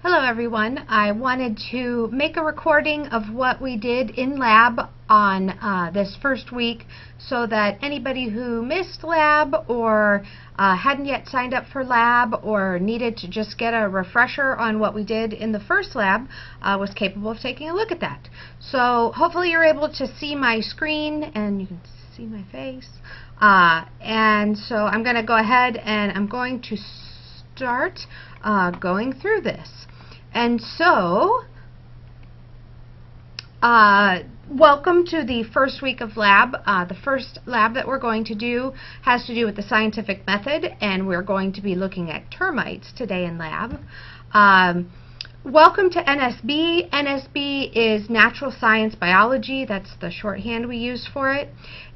Hello everyone. I wanted to make a recording of what we did in lab on this first week so that anybody who missed lab or hadn't yet signed up for lab or needed to just get a refresher on what we did in the first lab was capable of taking a look at that. So hopefully you're able to see my screen and you can see my face. And so I'm going to go ahead and I'm going to start going through this. And so, welcome to the first week of lab. The first lab that we're going to do has to do with the scientific method, and we're going to be looking at termites today in lab. Welcome to NSB. NSB is Natural Science Biology. That's the shorthand we use for it.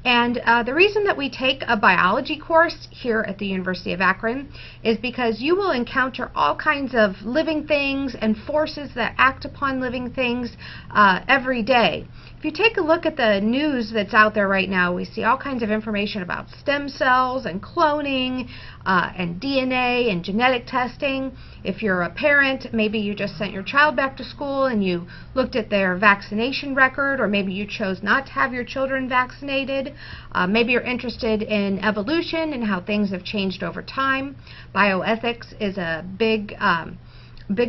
And the reason that we take a biology course here at the University of Akron is because you will encounter all kinds of living things and forces that act upon living things every day. If you take a look at the news that's out there right now, we see all kinds of information about stem cells and cloning and DNA and genetic testing. If you're a parent, maybe you just sent your child back to school and you looked at their vaccination record, or maybe you chose not to have your children vaccinated. Maybe you're interested in evolution and how things have changed over time. Bioethics is a big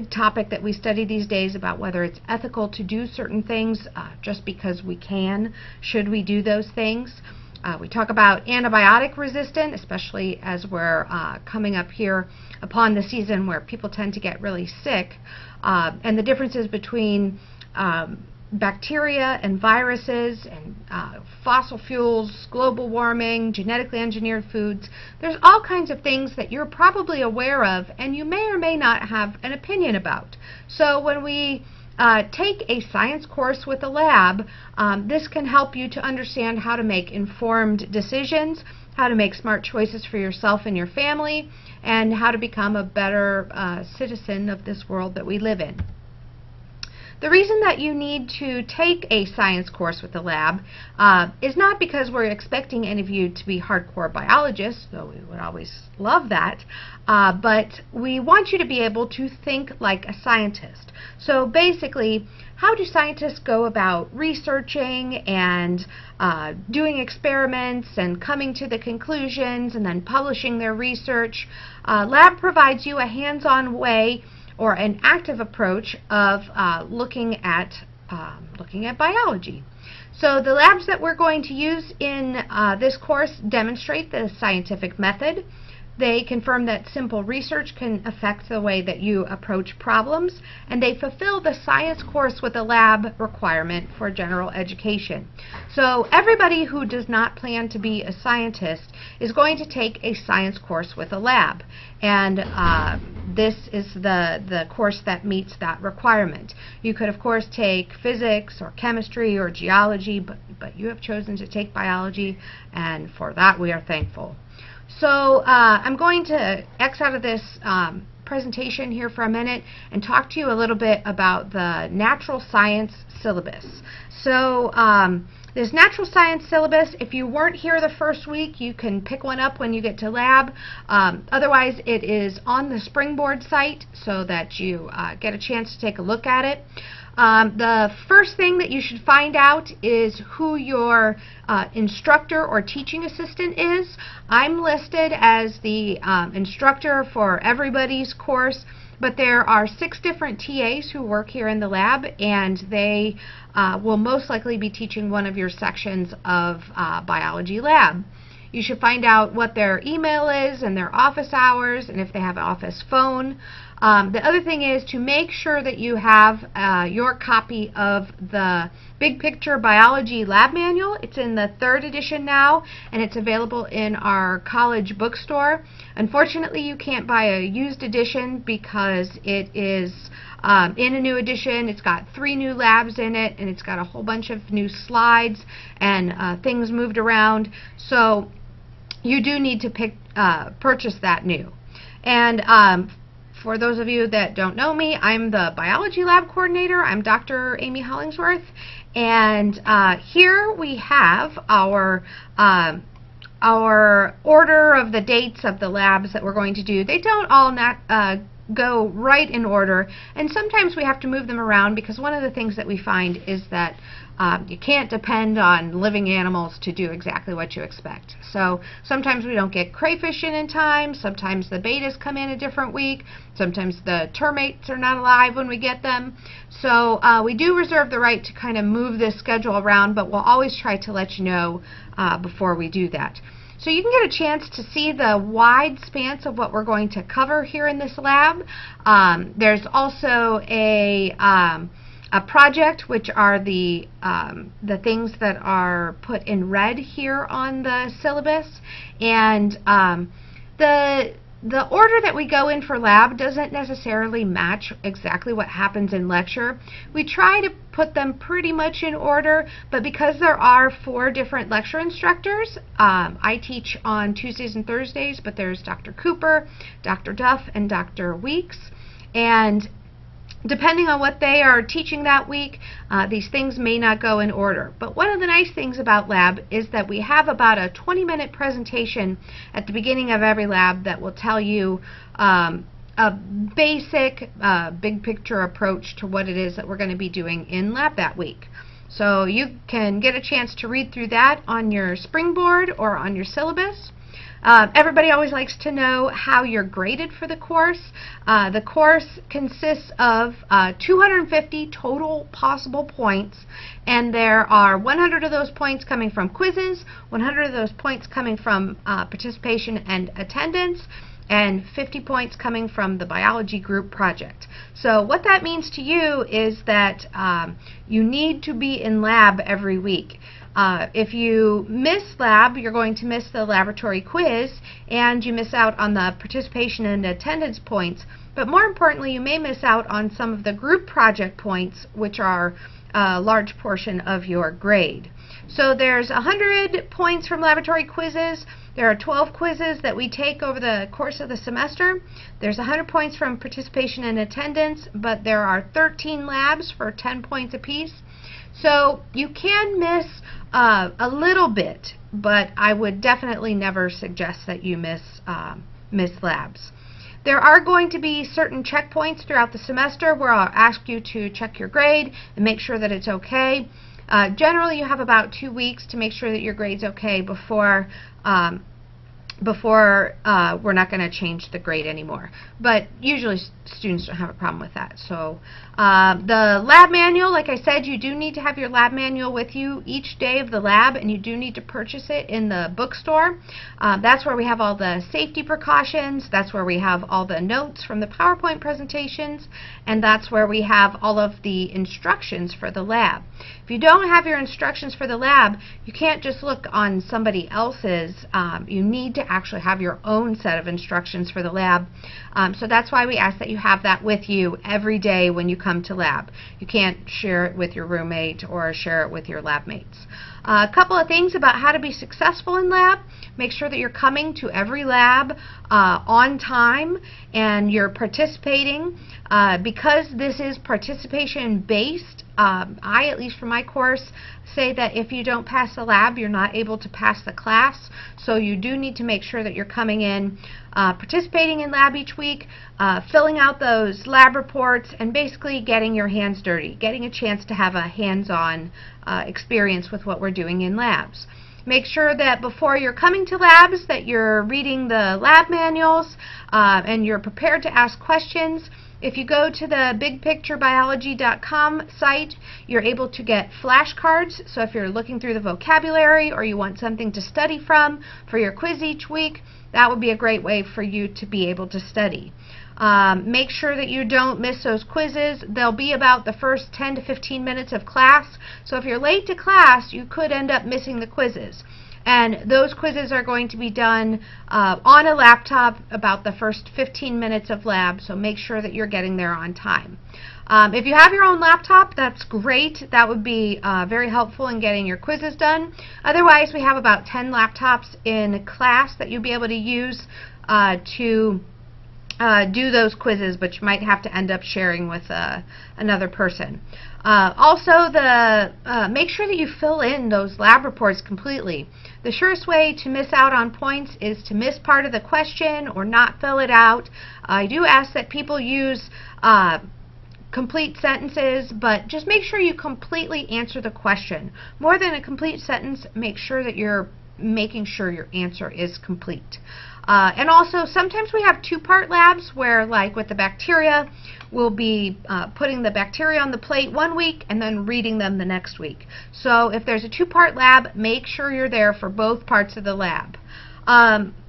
topic that we study these days about whether it's ethical to do certain things just because we can. Should we do those things? We talk about antibiotic resistance, especially as we're coming up here upon the season where people tend to get really sick, and the differences between bacteria and viruses and fossil fuels, global warming, genetically engineered foods. There's all kinds of things that you're probably aware of and you may or may not have an opinion about. So when we take a science course with a lab, this can help you to understand how to make informed decisions, how to make smart choices for yourself and your family, and how to become a better citizen of this world that we live in. The reason that you need to take a science course with the lab is not because we're expecting any of you to be hardcore biologists, though we would always love that, but we want you to be able to think like a scientist. So basically, how do scientists go about researching and doing experiments and coming to the conclusions and then publishing their research? Lab provides you a hands-on way or an active approach of looking at biology. So the labs that we're going to use in this course demonstrate the scientific method. They confirm that simple research can affect the way that you approach problems, and they fulfill the science course with a lab requirement for general education. So everybody who does not plan to be a scientist is going to take a science course with a lab, and this is the course that meets that requirement. You could of course take physics or chemistry or geology, but you have chosen to take biology, and for that we are thankful. So I'm going to X out of this presentation here for a minute and talk to you a little bit about the natural science syllabus. So this natural science syllabus, if you weren't here the first week, you can pick one up when you get to lab. Otherwise, it is on the Springboard site so that you get a chance to take a look at it. The first thing that you should find out is who your instructor or teaching assistant is. I'm listed as the instructor for everybody's course, but there are 6 different TAs who work here in the lab, and they will most likely be teaching one of your sections of biology lab. You should find out what their email is and their office hours, and if they have an office phone. The other thing is to make sure that you have your copy of the Big Picture Biology Lab Manual. It's in the 3rd edition now, and it's available in our college bookstore. Unfortunately, you can't buy a used edition because it is in a new edition. It's got 3 new labs in it, and it's got a whole bunch of new slides and things moved around. So you do need to purchase that new. And for those of you that don't know me, I'm the biology lab coordinator. I'm Dr. Amy Hollingsworth, and here we have our order of the dates of the labs that we're going to do. They don't all go right in order, and sometimes we have to move them around because one of the things that we find is that you can't depend on living animals to do exactly what you expect. So sometimes we don't get crayfish in time, sometimes the betas come in a different week, sometimes the termites are not alive when we get them. So we do reserve the right to kind of move this schedule around, but we'll always try to let you know before we do that. So you can get a chance to see the wide span of what we're going to cover here in this lab. There's also a project, which are the things that are put in red here on the syllabus, and the order that we go in for lab doesn't necessarily match exactly what happens in lecture. We try to put them pretty much in order, but because there are 4 different lecture instructors, I teach on Tuesdays and Thursdays, but there's Dr. Cooper, Dr. Duff, and Dr. Weeks, and depending on what they are teaching that week, these things may not go in order. But one of the nice things about lab is that we have about a 20-minute presentation at the beginning of every lab that will tell you a basic, big picture approach to what it is that we're going to be doing in lab that week. So you can get a chance to read through that on your springboard or on your syllabus. Everybody always likes to know how you're graded for the course. The course consists of 250 total possible points, and there are 100 of those points coming from quizzes, 100 of those points coming from participation and attendance, and 50 points coming from the biology group project. So what that means to you is that you need to be in lab every week. If you miss lab, you're going to miss the laboratory quiz, and you miss out on the participation and attendance points. But more importantly, you may miss out on some of the group project points, which are a large portion of your grade. So there's 100 points from laboratory quizzes. There are 12 quizzes that we take over the course of the semester. There's 100 points from participation and attendance, but there are 13 labs for 10 points apiece. So you can miss a little bit, but I would definitely never suggest that you miss labs. There are going to be certain checkpoints throughout the semester where I'll ask you to check your grade and make sure that it's okay. Generally, you have about 2 weeks to make sure that your grade's okay before we're not going to change the grade anymore. But usually students don't have a problem with that. So the lab manual, like I said, you do need to have your lab manual with you each day of the lab, and you do need to purchase it in the bookstore. That's where we have all the safety precautions, that's where we have all the notes from the PowerPoint presentations, and that's where we have all of the instructions for the lab. If you don't have your instructions for the lab, you can't just look on somebody else's. You need to actually have your own set of instructions for the lab. So that's why we ask that you have that with you every day when you come to lab. You can't share it with your roommate or share it with your lab mates. A couple of things about how to be successful in lab. Make sure that you're coming to every lab on time and you're participating. Because this is participation based, I, at least for my course, say that if you don't pass the lab, you're not able to pass the class. So you do need to make sure that you're coming in, participating in lab each week, filling out those lab reports, and basically getting your hands dirty, getting a chance to have a hands-on experience with what we're doing in labs. Make sure that before you're coming to labs that you're reading the lab manuals and you're prepared to ask questions. If you go to the bigpicturebiology.com site, you're able to get flashcards. So if you're looking through the vocabulary or you want something to study from for your quiz each week, that would be a great way for you to be able to study. Make sure that you don't miss those quizzes. They'll be about the first 10 to 15 minutes of class. So if you're late to class, you could end up missing the quizzes. And those quizzes are going to be done on a laptop about the first 15 minutes of lab, so make sure that you're getting there on time. If you have your own laptop, that's great. That would be very helpful in getting your quizzes done. Otherwise, we have about 10 laptops in class that you'll be able to use to do those quizzes, but you might have to end up sharing with another person. Also, make sure that you fill in those lab reports completely. The surest way to miss out on points is to miss part of the question or not fill it out. I do ask that people use complete sentences, but just make sure you completely answer the question. More than a complete sentence, make sure that you're making sure your answer is complete. And also, sometimes we have two-part labs where, like with the bacteria, we'll be putting the bacteria on the plate one week and then reading them the next week. So if there's a two-part lab, make sure you're there for both parts of the lab.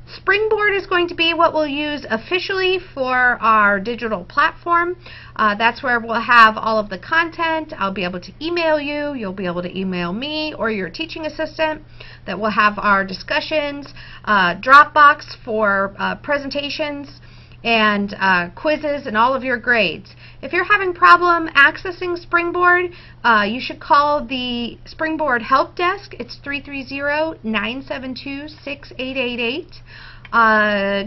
Springboard is going to be what we'll use officially for our digital platform. That's where we'll have all of the content. I'll be able to email you. You'll be able to email me or your teaching assistant. That we'll have our discussions, Dropbox for presentations, and quizzes and all of your grades. If you're having problem accessing Springboard, you should call the Springboard Help Desk. It's 330-972-6888.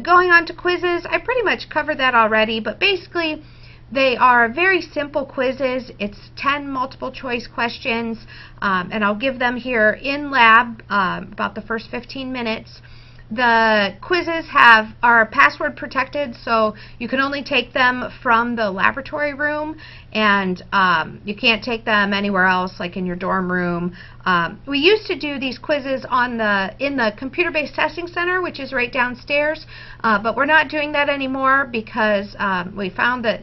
Going on to quizzes, I pretty much covered that already, but basically they are very simple quizzes. It's 10 multiple choice questions, and I'll give them here in lab about the first 15 minutes. The quizzes are password protected, so you can only take them from the laboratory room, and you can't take them anywhere else, like in your dorm room. We used to do these quizzes in the computer-based testing center, which is right downstairs, but we're not doing that anymore because we found that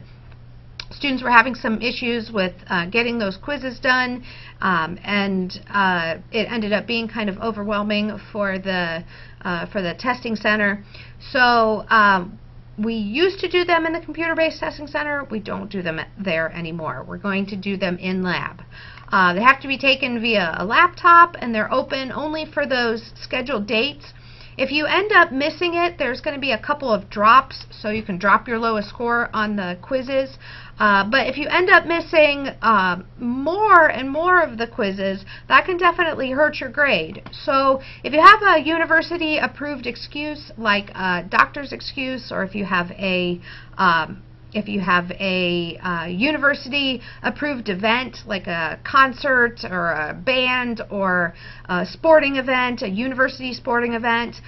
students were having some issues with getting those quizzes done, and it ended up being kind of overwhelming for the testing center. So we used to do them in the computer-based testing center. We don't do them there anymore. We're going to do them in lab. They have to be taken via a laptop, and they're open only for those scheduled dates. If you end up missing it, there's going to be a couple of drops, so you can drop your lowest score on the quizzes. But if you end up missing more and more of the quizzes, that can definitely hurt your grade. So if you have a university-approved excuse, like a doctor's excuse, or if you have a university-approved event, like a concert or a band or a sporting event, a university sporting event,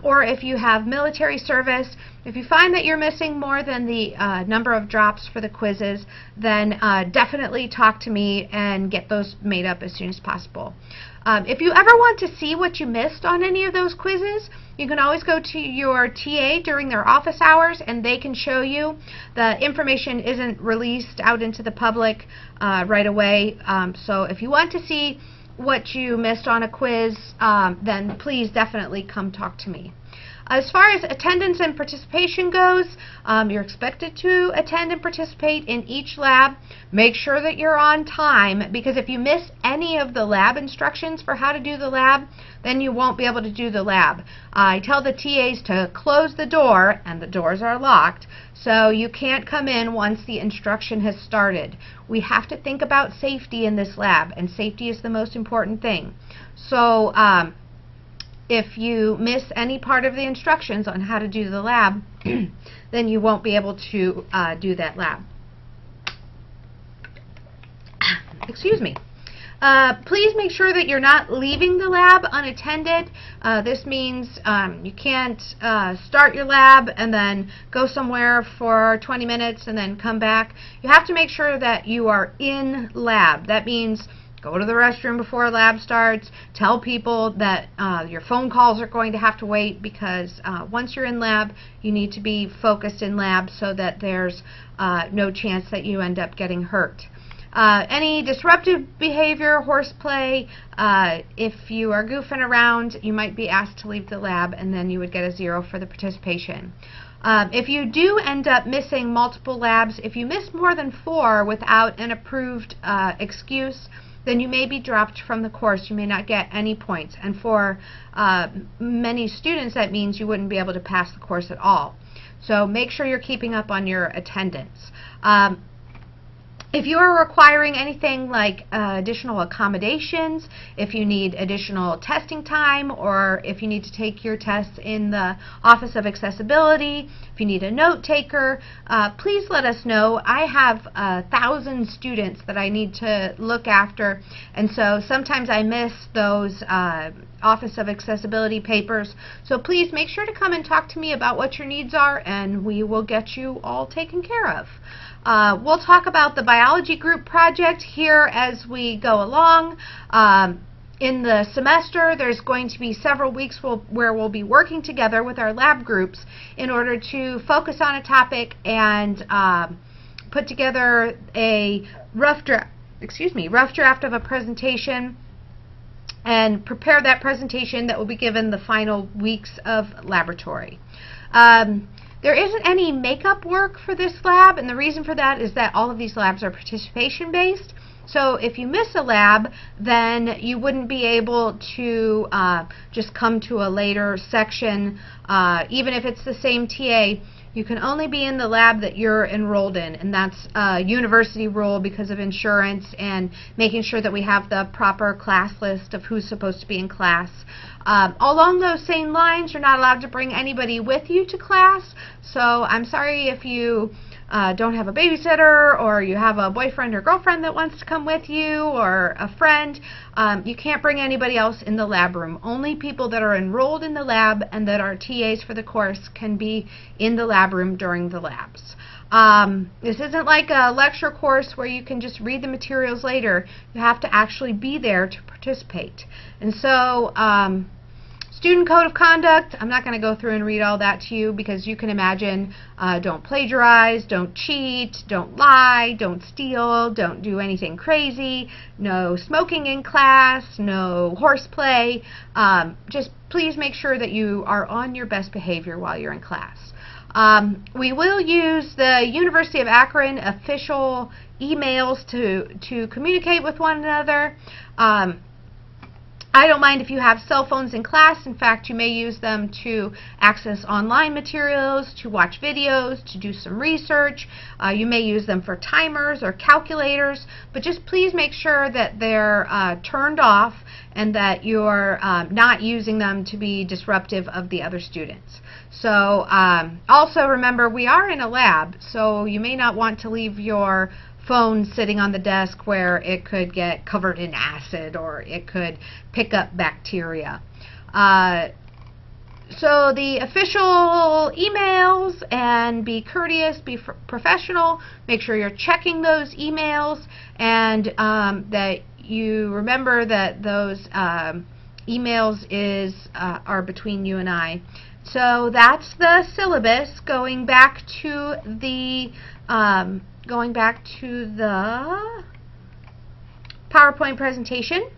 or if you have military service, if you find that you're missing more than the number of drops for the quizzes, then definitely talk to me and get those made up as soon as possible. If you ever want to see what you missed on any of those quizzes, you can always go to your TA during their office hours and they can show you. The information isn't released out into the public right away. So if you want to see what you missed on a quiz, then please definitely come talk to me. As far as attendance and participation goes, you're expected to attend and participate in each lab. Make sure that you're on time, because if you miss any of the lab instructions for how to do the lab, then you won't be able to do the lab. I tell the TAs to close the door, and the doors are locked, so you can't come in once the instruction has started. We have to think about safety in this lab, and safety is the most important thing. So if you miss any part of the instructions on how to do the lab, then you won't be able to do that lab. Excuse me. Please make sure that you're not leaving the lab unattended. This means you can't start your lab and then go somewhere for 20 minutes and then come back. You have to make sure that you are in lab. That means go to the restroom before lab starts. Tell people that your phone calls are going to have to wait, because once you're in lab, you need to be focused in lab so that there's no chance that you end up getting hurt. Any disruptive behavior, horseplay, if you are goofing around, you might be asked to leave the lab, and then you would get a 0 for the participation. If you do end up missing multiple labs, if you miss more than 4 without an approved excuse, then you may be dropped from the course. You may not get any points. And for many students, that means you wouldn't be able to pass the course at all. So make sure you're keeping up on your attendance. If you are requiring anything like additional accommodations, if you need additional testing time, or if you need to take your tests in the Office of Accessibility, if you need a note taker, please let us know. I have 1,000 students that I need to look after, and so sometimes I miss those Office of Accessibility papers. So please make sure to come and talk to me about what your needs are, and we will get you all taken care of. We'll talk about the biology group project here as we go along. In the semester, there's going to be several weeks where we'll be working together with our lab groups in order to focus on a topic and put together a rough draft of a presentation and prepare that presentation that will be given the final weeks of laboratory. There isn't any makeup work for this lab, and the reason for that is that all of these labs are participation based. So if you miss a lab, then you wouldn't be able to just come to a later section. Even if it's the same TA, you can only be in the lab that you're enrolled in, and that's a university rule because of insurance and making sure that we have the proper class list of who's supposed to be in class. Along those same lines, you're not allowed to bring anybody with you to class, so I'm sorry if you don't have a babysitter, or you have a boyfriend or girlfriend that wants to come with you, or a friend. You can't bring anybody else in the lab room. Only people that are enrolled in the lab and that are TAs for the course can be in the lab room during the labs. This isn't like a lecture course where you can just read the materials later. You have to actually be there to participate. And so student code of conduct, I'm not going to go through and read all that to you because you can imagine don't plagiarize, don't cheat, don't lie, don't steal, don't do anything crazy, no smoking in class, no horseplay. Just please make sure that you are on your best behavior while you're in class. We will use the University of Akron official emails to communicate with one another. I don't mind if you have cell phones in class. In fact, you may use them to access online materials, to watch videos, to do some research. You may use them for timers or calculators, but just please make sure that they're turned off and that you're not using them to be disruptive of the other students. So also remember, we are in a lab, so you may not want to leave your phone sitting on the desk where it could get covered in acid or it could pick up bacteria. So the official emails, and be courteous, be professional, make sure you're checking those emails, and that you remember that those emails are between you and I. So that's the syllabus. Going back to the PowerPoint presentation.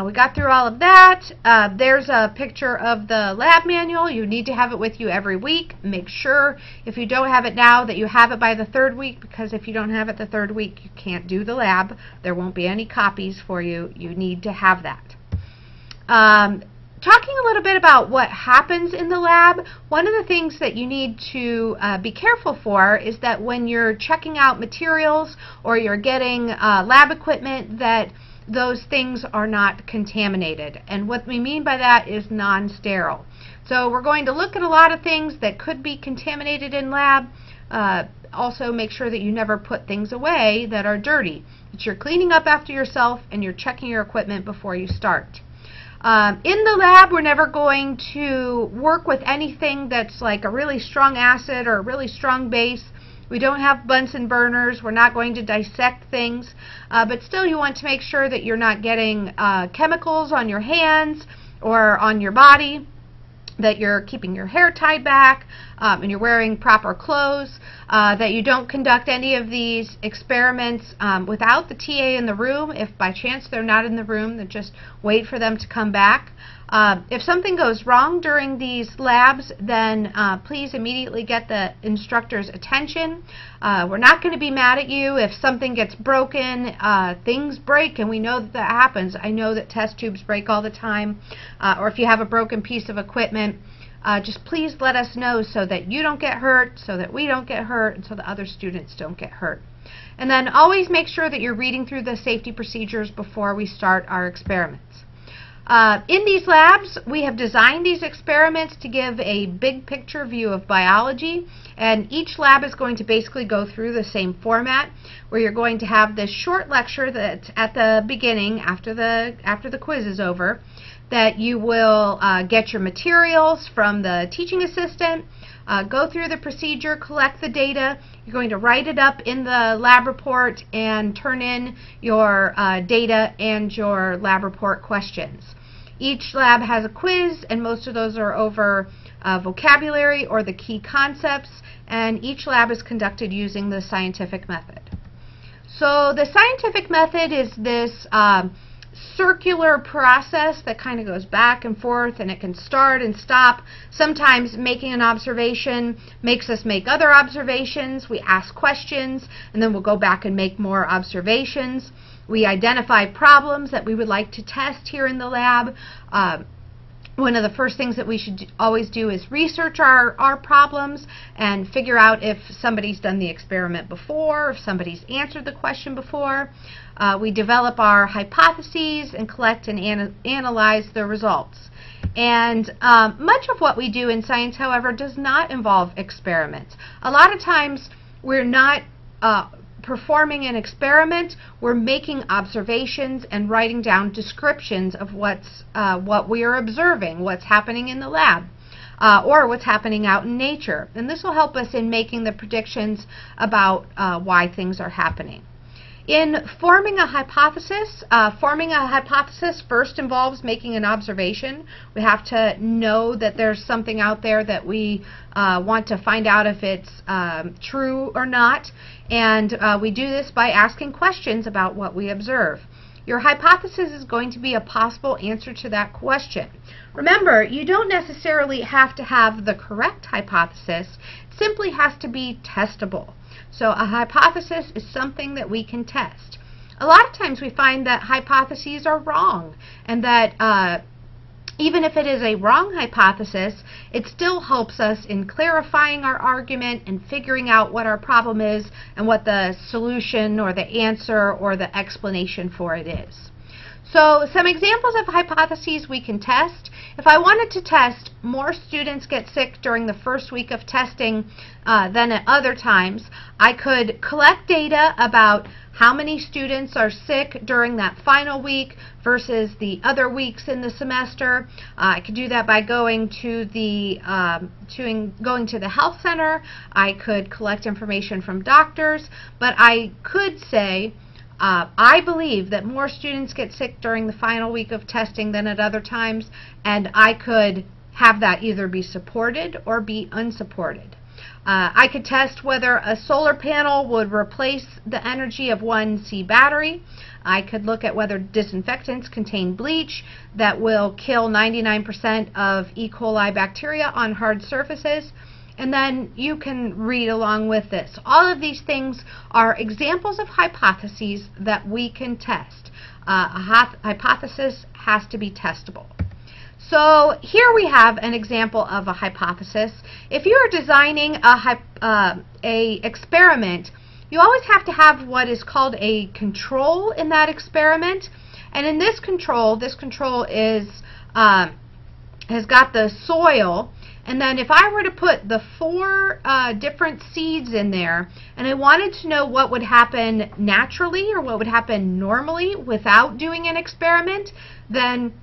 We got through all of that. There's a picture of the lab manual. You need to have it with you every week. Make sure, if you don't have it now, that you have it by the 3rd week, because if you don't have it the 3rd week, you can't do the lab. There won't be any copies for you. You need to have that. Talking a little bit about what happens in the lab, one of the things that you need to be careful for is that when you're checking out materials or you're getting lab equipment, that those things are not contaminated. And what we mean by that is non-sterile. So we're going to look at a lot of things that could be contaminated in lab. Also make sure that you never put things away that are dirty. That you're cleaning up after yourself and you're checking your equipment before you start. In the lab, we're never going to work with anything that's like a really strong acid or a really strong base. We don't have Bunsen burners. We're not going to dissect things. But still, you want to make sure that you're not getting chemicals on your hands or on your body, that you're keeping your hair tied back, and you're wearing proper clothes, that you don't conduct any of these experiments without the TA in the room. If by chance they're not in the room, then just wait for them to come back. If something goes wrong during these labs, then please immediately get the instructor's attention. We're not going to be mad at you if something gets broken. Things break, and we know that that happens. I know that test tubes break all the time, or if you have a broken piece of equipment. just please let us know so that you don't get hurt, so that we don't get hurt, and so that other students don't get hurt. And then always make sure that you're reading through the safety procedures before we start our experiments. In these labs, we have designed these experiments to give a big picture view of biology, and each lab is going to basically go through the same format, where you're going to have this short lecture that's at the beginning, after the quiz is over, that you will get your materials from the teaching assistant, go through the procedure, collect the data. You're going to write it up in the lab report and turn in your data and your lab report questions. Each lab has a quiz, and most of those are over vocabulary or the key concepts, and each lab is conducted using the scientific method. So the scientific method is this circular process that kind of goes back and forth, and it can start and stop. Sometimes making an observation makes us make other observations. We ask questions, and then we'll go back and make more observations. We identify problems that we would like to test here in the lab. One of the first things that we should always do is research our problems and figure out if somebody's done the experiment before, if somebody's answered the question before. We develop our hypotheses and collect and analyze the results. And much of what we do in science, however, does not involve experiments. A lot of times we're not performing an experiment, we're making observations and writing down descriptions of what we are observing, what's happening in the lab, or what's happening out in nature. And this will help us in making the predictions about why things are happening. In forming a hypothesis first involves making an observation. We have to know that there's something out there that we want to find out if it's true or not, and we do this by asking questions about what we observe. Your hypothesis is going to be a possible answer to that question. Remember, you don't necessarily have to have the correct hypothesis. It simply has to be testable. So a hypothesis is something that we can test. A lot of times we find that hypotheses are wrong, and that even if it is a wrong hypothesis, it still helps us in clarifying our argument and figuring out what our problem is and what the solution or the answer or the explanation for it is. So some examples of hypotheses we can test. If I wanted to test more students get sick during the first week of testing than at other times, I could collect data about how many students are sick during that final week versus the other weeks in the semester. I could do that by going to the health center. I could collect information from doctors, but I could say I believe that more students get sick during the final week of testing than at other times, and I could have that either be supported or be unsupported. I could test whether a solar panel would replace the energy of one C battery. I could look at whether disinfectants contain bleach that will kill 99% of E. coli bacteria on hard surfaces. And then you can read along with this. All of these things are examples of hypotheses that we can test. A hypothesis has to be testable. So here we have an example of a hypothesis. If you are designing a experiment, you always have to have what is called a control in that experiment. And in this control is has got the soil. And then if I were to put the 4 different seeds in there, and I wanted to know what would happen naturally or what would happen normally without doing an experiment, then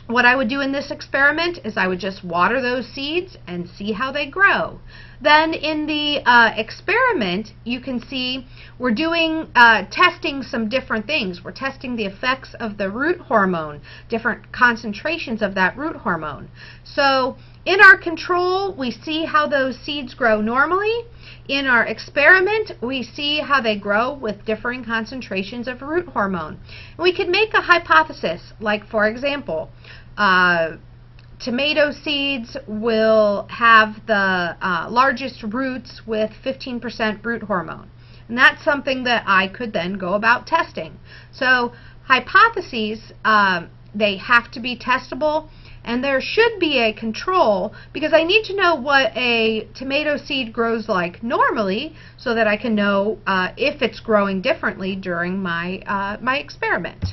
what I would do in this experiment is I would just water those seeds and see how they grow. Then in the experiment, you can see we're doing testing some different things. We're testing the effects of the root hormone, different concentrations of that root hormone. So in our control, we see how those seeds grow normally. In our experiment, we see how they grow with differing concentrations of root hormone. And we could make a hypothesis, like for example, tomato seeds will have the largest roots with 15% root hormone. And that's something that I could then go about testing. So hypotheses, they have to be testable, and there should be a control because I need to know what a tomato seed grows like normally so that I can know if it's growing differently during my, my experiment.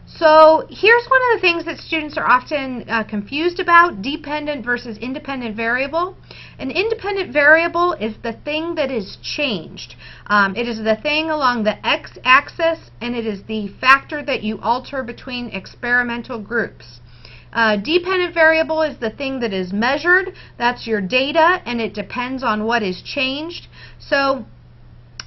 So here's one of the things that students are often confused about, dependent versus independent variable. An independent variable is the thing that is changed. It is the thing along the x-axis, and it is the factor that you alter between experimental groups. Dependent variable is the thing that is measured. That's your data, and it depends on what is changed. So,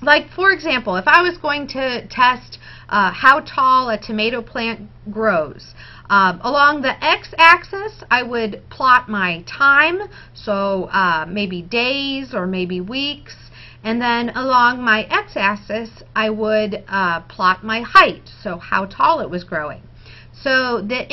like for example, if I was going to test how tall a tomato plant grows, along the x-axis I would plot my time, so maybe days or maybe weeks, and then along my x-axis I would plot my height, so how tall it was growing. So the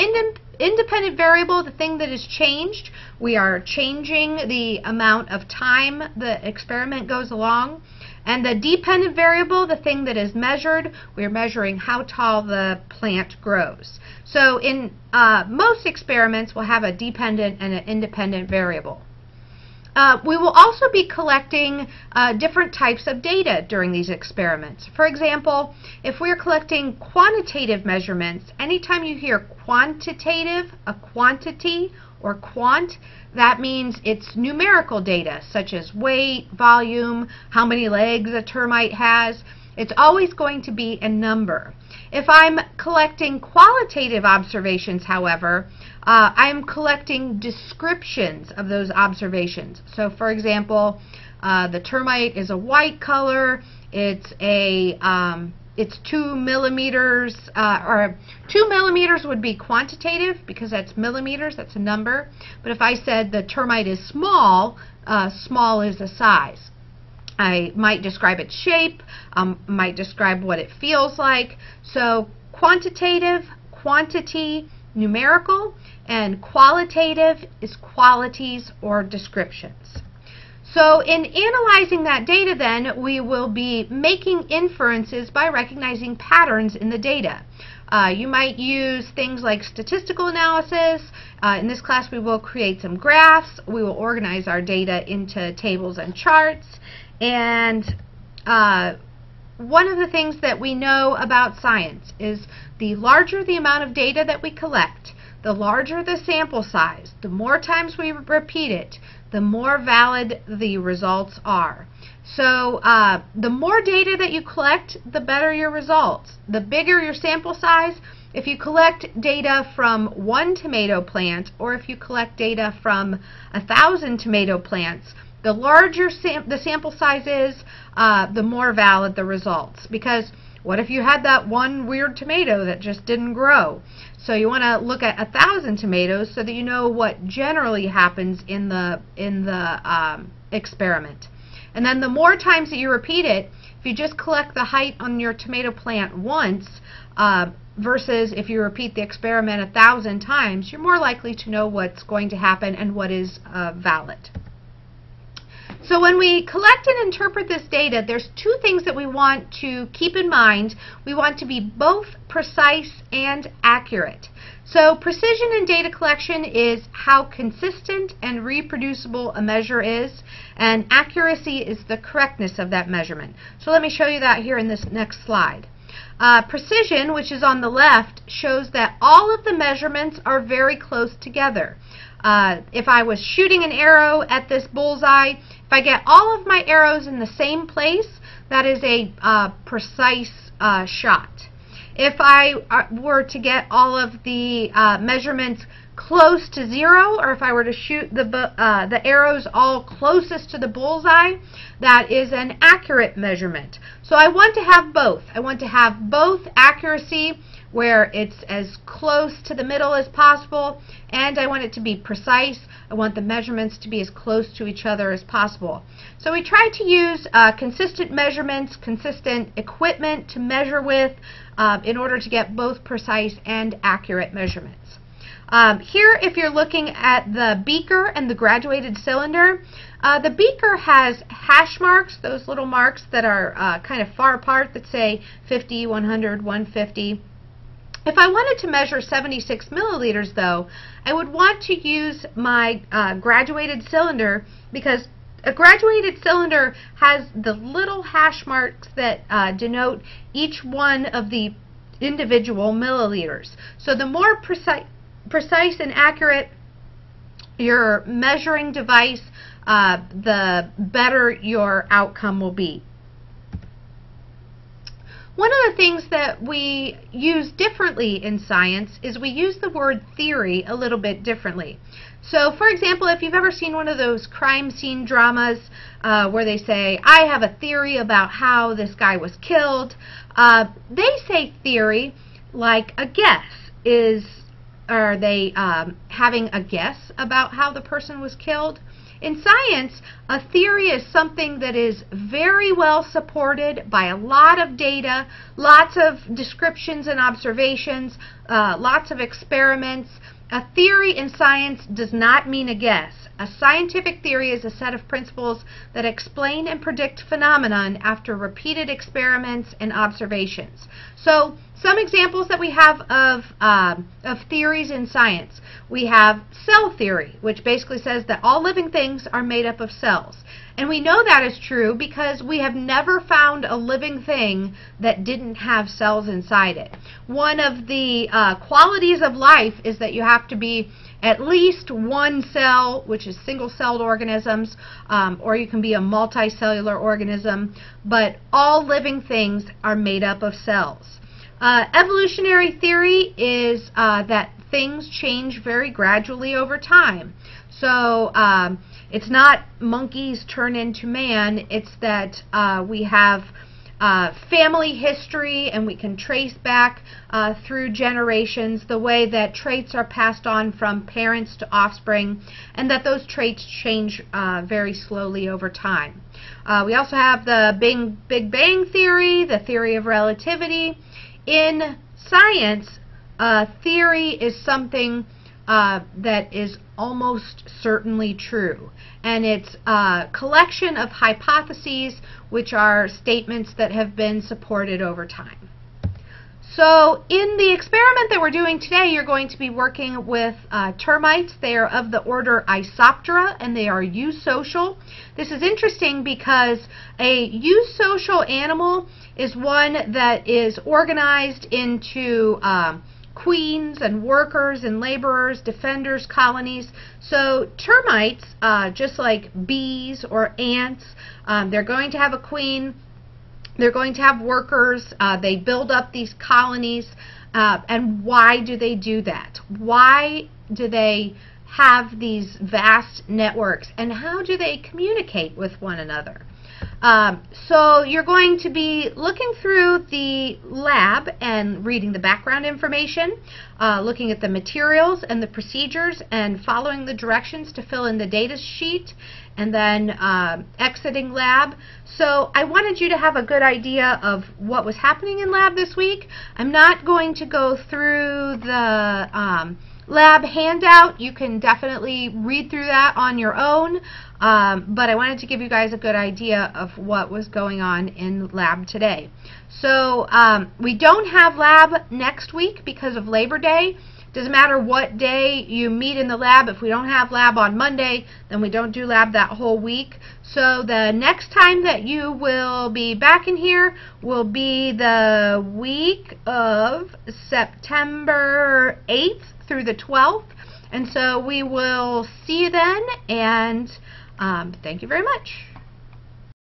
independent variable, the thing that is changed, we are changing the amount of time the experiment goes along. And the dependent variable, the thing that is measured, we're measuring how tall the plant grows. So in most experiments, we'll have a dependent and an independent variable. We will also be collecting different types of data during these experiments. For example, if we're collecting quantitative measurements, anytime you hear quantitative, a quantity, or quant, that means it's numerical data, such as weight, volume, how many legs a termite has. It's always going to be a number. If I'm collecting qualitative observations, however, I'm collecting descriptions of those observations. So, for example, the termite is a white color. It's 2 millimeters, or 2 millimeters would be quantitative because that's millimeters, that's a number. But if I said the termite is small, small is a size. I might describe its shape, might describe what it feels like. So quantitative, quantity, numerical, and qualitative is qualities or descriptions. So in analyzing that data then, we will be making inferences by recognizing patterns in the data. You might use things like statistical analysis. In this class we will create some graphs. We will organize our data into tables and charts. And one of the things that we know about science is the larger the amount of data that we collect, the larger the sample size, the more times we repeat it, the more valid the results are. So the more data that you collect, the better your results. The bigger your sample size, if you collect data from 1 tomato plant or if you collect data from 1,000 tomato plants, the larger the sample size is, the more valid the results. Because what if you had that one weird tomato that just didn't grow? So you want to look at 1,000 tomatoes so that you know what generally happens in the experiment. And then the more times that you repeat it, if you just collect the height on your tomato plant once, versus if you repeat the experiment 1,000 times, you're more likely to know what's going to happen and what is valid. So when we collect and interpret this data, there's 2 things that we want to keep in mind. We want to be both precise and accurate. So precision in data collection is how consistent and reproducible a measure is, and accuracy is the correctness of that measurement. So let me show you that here in this next slide. Precision, which is on the left, shows that all of the measurements are very close together. If I was shooting an arrow at this bullseye, if I get all of my arrows in the same place, that is a precise shot. If I were to get all of the measurements close to 0, or if I were to shoot the arrows all closest to the bullseye, that is an accurate measurement. So I want to have both. I want to have both accuracy, where it's as close to the middle as possible, and I want it to be precise. I want the measurements to be as close to each other as possible. So we try to use consistent measurements, consistent equipment to measure with in order to get both precise and accurate measurements. Here, if you're looking at the beaker and the graduated cylinder, the beaker has hash marks, those little marks that are kind of far apart that say 50, 100, 150. If I wanted to measure 76 milliliters, though, I would want to use my graduated cylinder, because a graduated cylinder has the little hash marks that denote each one of the individual milliliters. So the more precise and accurate your measuring device, the better your outcome will be. One of the things that we use differently in science is we use the word theory a little bit differently. So, for example, if you've ever seen one of those crime scene dramas where they say, I have a theory about how this guy was killed, they say theory like a guess. Are they having a guess about how the person was killed? In science, a theory is something that is very well supported by a lot of data, lots of descriptions and observations, lots of experiments. A theory in science does not mean a guess. A scientific theory is a set of principles that explain and predict phenomenon after repeated experiments and observations. So, some examples that we have of theories in science. We have cell theory, which basically says that all living things are made up of cells. And we know that is true because we have never found a living thing that didn't have cells inside it. One of the qualities of life is that you have to be at least one cell, which is single-celled organisms, or you can be a multicellular organism, but all living things are made up of cells. Evolutionary theory is that things change very gradually over time. So it's not monkeys turn into man, it's that we have family history, and we can trace back through generations the way that traits are passed on from parents to offspring, and that those traits change very slowly over time. We also have the Big Bang theory, the theory of relativity. In science, theory is something that is almost certainly true, and it's a collection of hypotheses which are statements that have been supported over time. So in the experiment that we're doing today, you're going to be working with termites. They are of the order Isoptera, and they are eusocial. This is interesting because a eusocial animal is one that is organized into queens and workers and laborers, defenders, colonies. So termites, just like bees or ants, they're going to have a queen, they're going to have workers, they build up these colonies, and why do they do that? Why do they have these vast networks, and how do they communicate with one another? So you're going to be looking through the lab and reading the background information, looking at the materials and the procedures, and following the directions to fill in the data sheet, and then exiting lab. So I wanted you to have a good idea of what was happening in lab this week. I'm not going to go through the lab handout. You can definitely read through that on your own, but I wanted to give you guys a good idea of what was going on in lab today. So we don't have lab next week because of Labor Day. Doesn't matter what day you meet in the lab. If we don't have lab on Monday, then we don't do lab that whole week. So the next time that you will be back in here will be the week of September 8th through the 12th. And so we will see you then, and thank you very much.